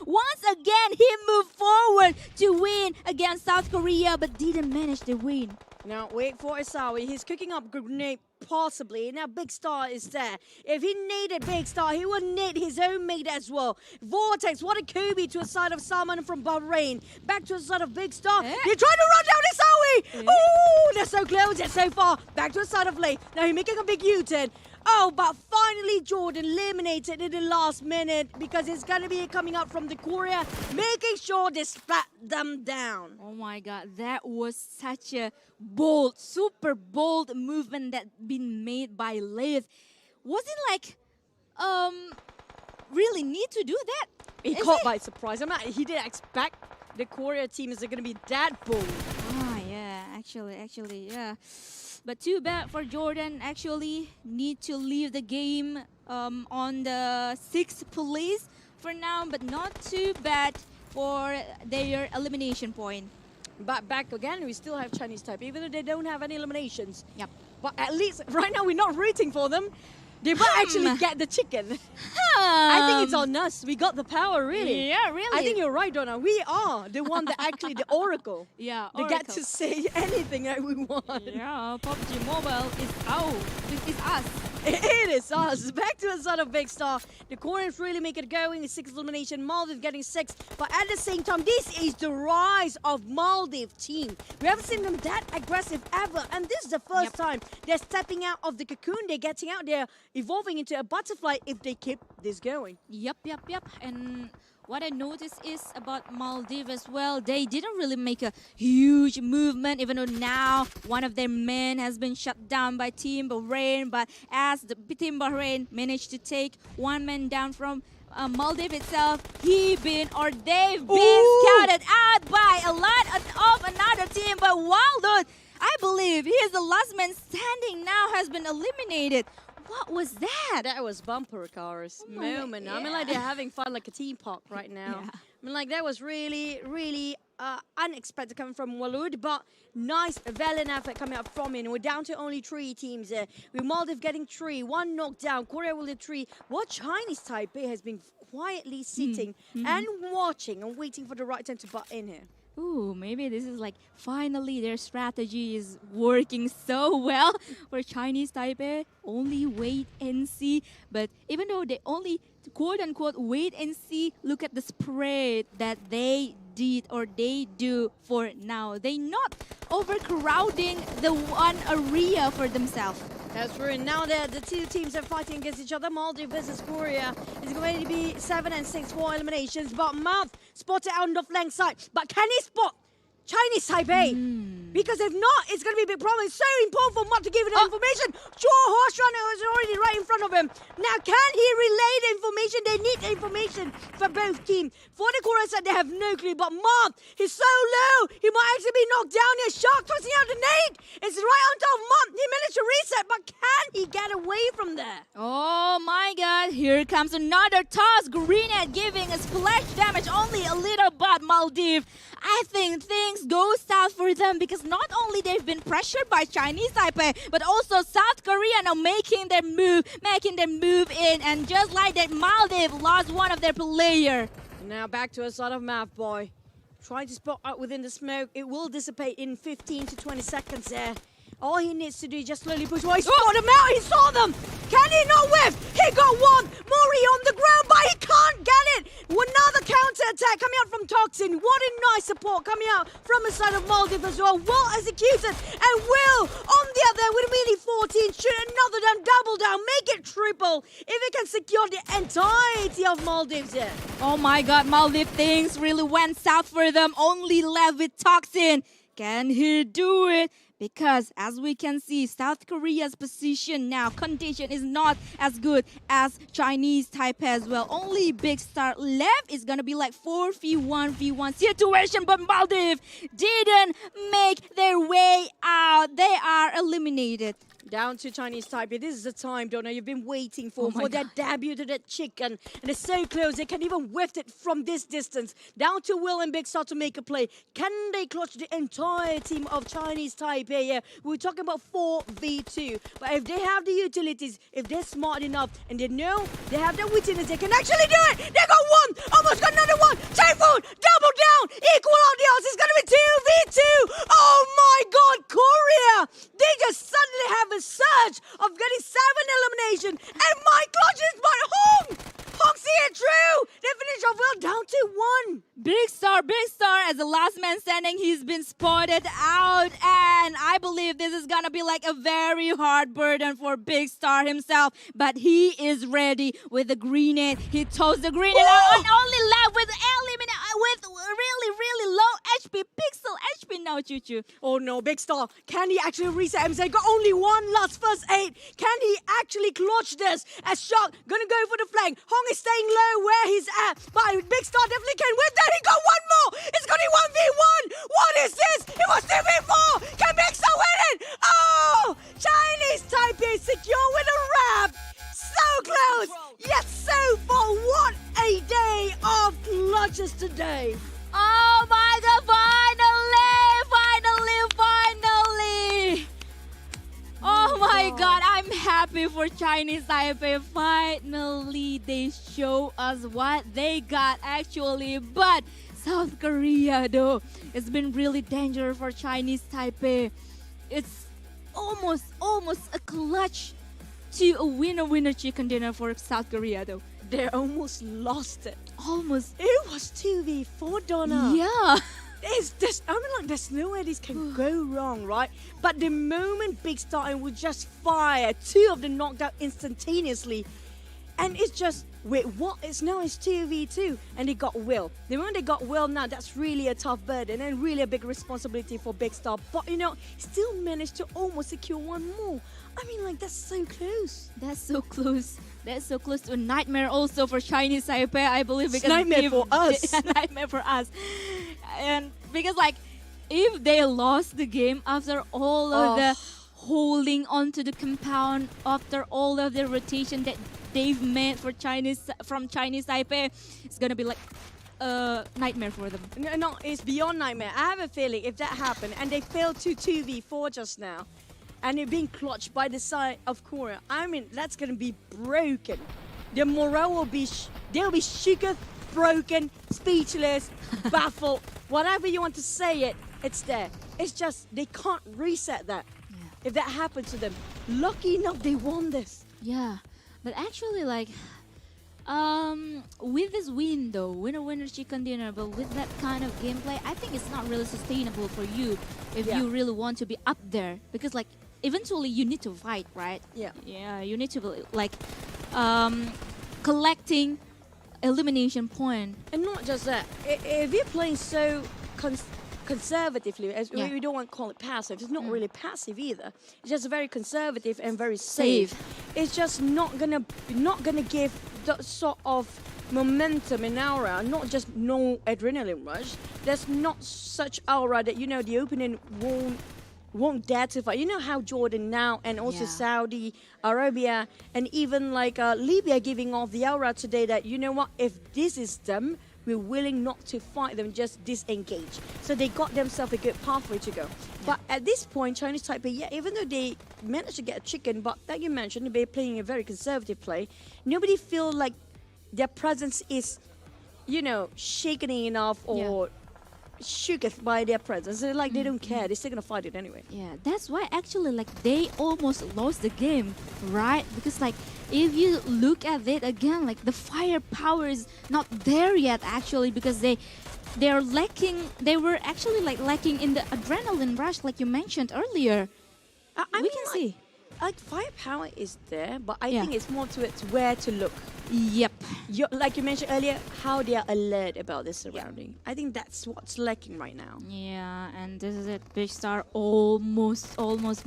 once again, he moved forward to win against South Korea, but didn't manage to win. Now, wait for Asawi. He's cooking up grenade, possibly. Now, Big Star is there. If he needed Big Star, he would need his own mate as well. Vortex, what a Kobe to a side of Salman from Bahrain. Back to a side of Big Star. They're trying to run down Asawi. Oh, they're so close, they're so far. Back to a side of Lei. Now, he's making a big U-turn. Oh, but finally Jordan eliminated in the last minute because it's going to be coming out from the Korea, making sure they splat them down. Oh my God, that was such a bold, super bold movement that been made by Leith. Was it like, really need to do that? He caught by surprise. He didn't expect the Korea team is going to be that bold. Ah, yeah, actually, yeah. But too bad for Jordan. Actually, need to leave the game on the 6th place for now, but not too bad for their elimination point. But back again, we still have Chinese type, even though they don't have any eliminations. Yep. But at least right now we're not rooting for them. They might actually get the chicken. I think it's on us. We got the power, really. Yeah, really. I think you're right, Donna. We are the one that actually, the oracle. Yeah, They get to say anything that we want. Yeah, PUBG Mobile is out. This is us. It is us. Back to a sort of Big Star. The Koreans really make it going. The 6th elimination. Maldives getting 6. But at the same time, this is the rise of Maldives team. We haven't seen them that aggressive ever. And this is the first time they're stepping out of the cocoon. They're getting out there, evolving into a butterfly if they keep this going. Yep. And what I noticed is about Maldives as well. They didn't really make a huge movement, even though now one of their men has been shut down by Team Bahrain. But as the Team Bahrain managed to take one man down from Maldives itself, they've been scouted out by a lot of another team. But Waldo, I believe he is the last man standing now, has been eliminated. What was that? That was bumper cars moment. Yeah. I mean, like they're having fun like a team park right now. Yeah. I mean, like that was really, really unexpected coming from Walud, but nice, valiant effort coming up from him. We're down to only 3 teams there. With Maldives getting 3, 1 knocked down, Korea will get 3. What Chinese Taipei has been quietly sitting and watching and waiting for the right time to butt in here. Ooh, maybe this is like finally their strategy is working so well for Chinese Taipei. Only wait and see. But even though they only quote unquote wait and see, look at the spread that they did or they do for now. They not overcrowding the one area for themselves. That's true. Now the 2 teams are fighting against each other. Maldives versus Korea is going to be 7 and 6 for eliminations. But Mouth spotted out on the flank side. But can he spot Chinese Taipei? Because if not, it's going to be a big problem. It's so important for Mouth to give the information. Sure, Horse Runner is already right in front of him. Now, can he relay the information? They need the information for both teams. For the Korea side, they have no clue. But Mouth, he's so low. He might actually be knocked down here. Shark tossing out the nade. It's right on top of Mouth. He managed to reset, but can he get away from there? Oh my God, here comes another toss. Grenade giving a splash damage, only a little, but Maldives, I think things go south for them because not only they've been pressured by Chinese Taipei, but also South Korea now making their move in. And just like that, Maldives lost one of their player. Now back to a sort of map, boy. Trying to spot out within the smoke. It will dissipate in 15 to 20 seconds there. All he needs to do is just slowly push away. He spotted them out. He saw them. Can he not whiff? He got one. Mori on the ground, but he can't get it. Another counter attack coming out from Toxin. What a nice support coming out from the side of Maldives as well. Well executed. And Will on the other with a melee 14. Shoot another down, double down, make it triple. If he can secure the entirety of Maldives here. Oh my God, Maldives things really went south for them. Only left with Toxin. Can he do it? Because as we can see, South Korea's position now, condition is not as good as Chinese Taipei as well. Only Big Star left is going to be like 4v1v1 situation, but Maldives didn't make their way out. They are eliminated. Down to Chinese Taipei. This is the time, Donna, you've been waiting for their God. debut to that chicken. And it's so close, they can even whiff it from this distance. Down to Will and Big Star to make a play. Can they clutch the entire team of Chinese Taipei? Yeah, we're talking about 4v2. But if they have the utilities, if they're smart enough, and they know they have the wittiness, they can actually do it. They got one, almost got another one. Typhoon, double down, equal all the odds. It's going to be 2v2. Oh my God, Korea. They just suddenly have a surge of getting 7 elimination, and my clutch is by Hong. Hong see it through. They finish off well down to 1. Big Star, as the last man standing, he's been spotted out, and I believe this is gonna be like a very hard burden for Big Star himself, but he is ready with the grenade. He tossed the grenade out and only left with really low HP, pixel HP now, Choo. Oh no, Big Star. Can he actually reset himself? Got only one last first aid. Can he actually clutch this? As Shock gonna go for the flank. Hong is staying low where he's at, but Big Star definitely can. With that, he got one more. It's gonna be 1v1. What is this? It was 2v4. Can Big Star win it? Oh, Chinese Taipei secure with a wrap. So close, yet so far. What a day of clutches today. Oh my God, finally! Oh my God, I'm happy for Chinese Taipei. Finally, they show us what they got actually. But South Korea, though, it's been really dangerous for Chinese Taipei. It's almost a clutch to a winner chicken dinner for South Korea, though. They almost lost it. Almost. It was 2v4, Donna. Yeah. There's no way this can go wrong, right? But the moment Big Star would just fire 2 of them knocked out instantaneously, and it's just, wait, what? It's 2v2, and they got Will. The moment they got Will now, that's really a tough burden and really a big responsibility for Big Star. But still managed to almost secure one more. I mean, like, that's so close. That's so close. That's so close to a nightmare also for Chinese Taipei, I believe. Because nightmare for us. Nightmare for us. And because, like, if they lost the game after all of the holding onto the compound, after all of the rotation that they've made from Chinese Taipei, it's gonna be like a nightmare for them. No, it's beyond nightmare. I have a feeling if that happened and they failed to 2v4 just now, and it being clutched by the side of Korea, I mean, that's gonna be broken. Their morale will be, they'll be shooketh, broken, speechless, baffled, whatever you want to say it, it's there. It's just, they can't reset that. Yeah. If that happens to them. Lucky enough, they won this. Yeah, but actually, like, with this win though, winner chicken dinner, but with that kind of gameplay, I think it's not really sustainable for you if you really want to be up there, because like eventually you need to fight, right? Yeah, you need to be like collecting elimination point. And not just that, if you're playing so conservatively, as we don't want to call it passive, it's not really passive either. It's just very conservative and very safe. It's just not gonna give the sort of momentum and aura, not just no adrenaline rush. There's not such aura that the opponent won't dare to fight. You know how Jordan now and also Saudi Arabia and even like Libya giving off the aura today that if this is them, we're willing not to fight them, just disengage. So they got themselves a good pathway to go. But at this point, Chinese Taipei, even though they managed to get a chicken, but like you mentioned, they're playing a very conservative play. Nobody feel like their presence is, shaken enough or shooketh by their presence. They're like, they don't care. They're still going to fight it anyway. Yeah, that's why actually like they almost lost the game, right? Because like if you look at it again, like the firepower is not there yet actually, because they're lacking. They were actually like lacking in the adrenaline rush, like you mentioned earlier. I We mean, can like, see. Like firepower is there, but I Yeah. think it's more to it where to look. Yep. Like you mentioned earlier, how they are alert about their surrounding. I think that's what's lacking right now. Yeah, and this is it. Big Star almost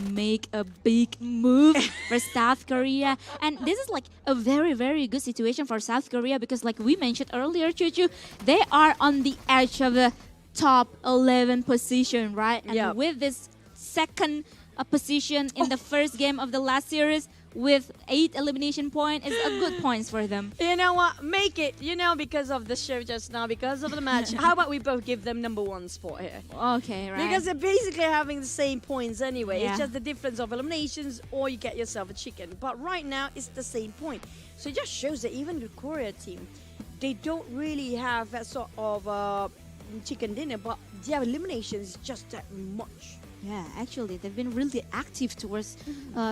make a big move for South Korea, and this is like a very good situation for South Korea, because like we mentioned earlier, Chuchu, they are on the edge of the top 11 position, right? And Yeah. with this second position in the first game of the last series with 8 elimination points is a good points for them. You know what? Make it, because of the show just now, because of the match. How about we both give them #1 spot here? Okay, right. Because they're basically having the same points anyway. Yeah. It's just the difference of eliminations, or you get yourself a chicken. But right now, it's the same point. So it just shows that even the Korea team, they don't really have that sort of chicken dinner, but their eliminations is just that much. Yeah, actually, they've been really active towards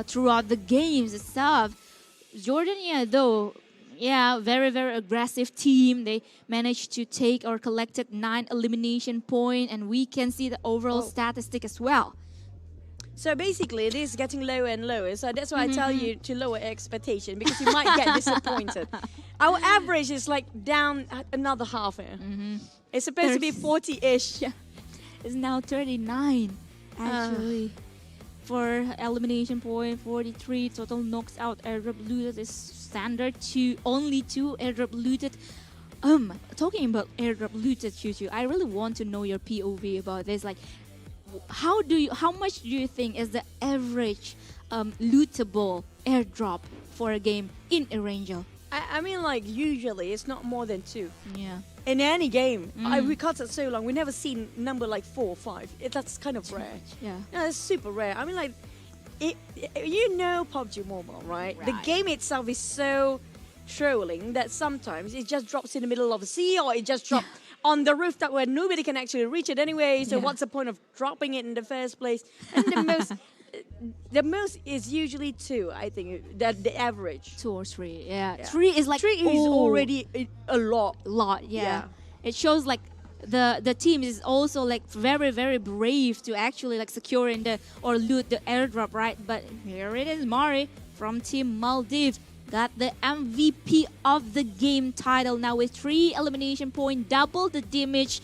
throughout the games itself. Jordania, though, yeah, very aggressive team. They managed to take or collected 9 elimination points, and we can see the overall statistic as well. So basically, it is getting lower and lower. So that's why I tell you to lower expectation, because you might get disappointed. Our average is like down another half here. It's supposed to be 40-ish. Yeah, it's now 39. Actually, for elimination point, 43 total knocks out. Airdrop looted is standard only 2 airdrop looted. Talking about airdrop looted, Chuchu, I really want to know your POV about this. Like, how much do you think is the average lootable airdrop for a game in Erangel? I mean, like, usually it's not more than 2. Yeah. In any game. We cut it so long. We never seen number like 4 or 5. That's kind of rare. Yeah. No, it's super rare. I mean, like, PUBG Mobile, right? The Right. game itself is so trolling that sometimes it just drops in the middle of the sea, or it just drops on the rooftop where nobody can actually reach it anyway. So Yeah. what's the point of dropping it in the first place? And the most is usually 2, I think, that the average. 2 or 3. Yeah. Yeah. 3 is like 3 is already a lot. lot. Yeah. Yeah. It shows like the team is also like very brave to actually like secure or loot the airdrop, right? But here it is, Mari from Team Maldives got the MVP of the game title now with 3 elimination points, double the damage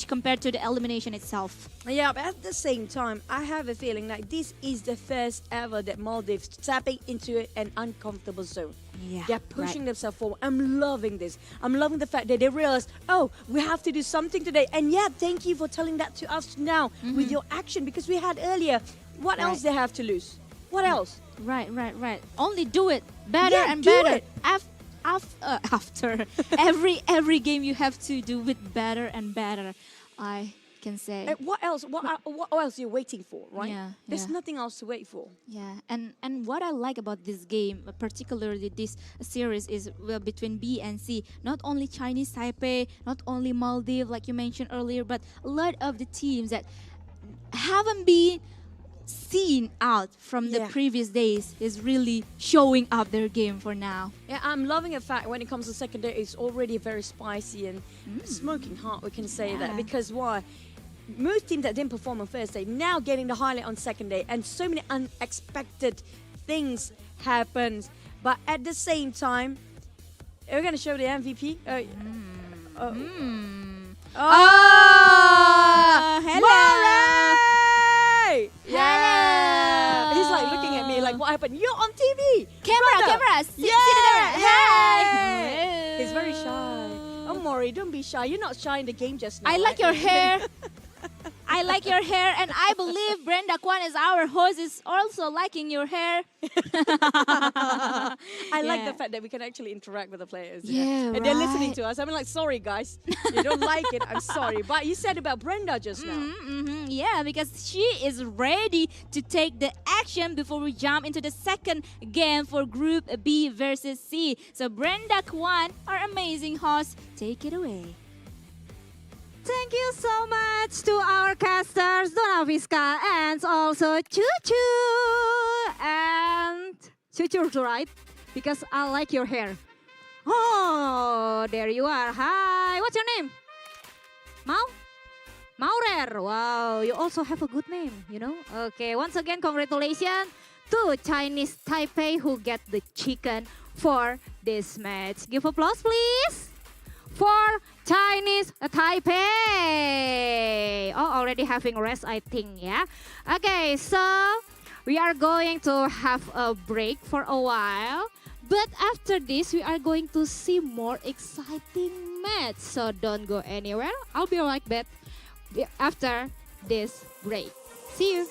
compared to the elimination itself. Yeah, but at the same time, I have a feeling like this is the first ever that Maldives tapping into an uncomfortable zone. Yeah, They're pushing themselves forward. I'm loving this. I'm loving the fact that they realized, oh, we have to do something today. And yeah, thank you for telling that to us now with your action, because we had earlier, what else they have to lose? What else? Right. Only do it better and do better. it. After every game, you have to do it better and better. I can say. What else? What else are you waiting for, right? Yeah, There's yeah. nothing else to wait for. Yeah, and what I like about this game, particularly this series, is between B and C. Not only Chinese Taipei, not only Maldives, like you mentioned earlier, but a lot of the teams that haven't been seen out from the Yeah. previous days is really showing up their game for now. Yeah, I'm loving the fact when it comes to second day, it's already very spicy and smoking hot, we can say that. Yeah. Because why? Most teams that didn't perform on first day now getting the highlight on second day, and so many unexpected things happen. But at the same time, we're going to show the MVP. Oh, hello. Murray! Yeah! He's like looking at me like, what happened? You're on TV! Camera, sit Yeah! there. Hey. Hey. He's very shy. Oh, Maury, don't be shy. You're not shy in the game just now. I like right? your hair. I like your hair, and I believe Brenda Kwan is our host is also liking your hair. I like the Yeah. fact that we can actually interact with the players. Yeah, And they're listening right. to us. I'm like, sorry, guys. You don't like it. I'm sorry. But you said about Brenda just now. Yeah, because she is ready to take the action before we jump into the second game for Group B versus C. So Brenda Kwan, our amazing host, take it away. Thank you so much to our casters, Dona Viska, and also Chuchu. And Chuchu, right? Because I like your hair. Oh, there you are. Hi, what's your name? Mau? Maurer. Wow, you also have a good name, you know? Okay, once again, congratulations to Chinese Taipei who get the chicken for this match. Give applause, please, for Chinese Taipei. Oh, already having rest, I think, yeah? Okay, so we are going to have a break for a while. But after this, we are going to see more exciting match. So don't go anywhere. I'll be right back after this break. See you.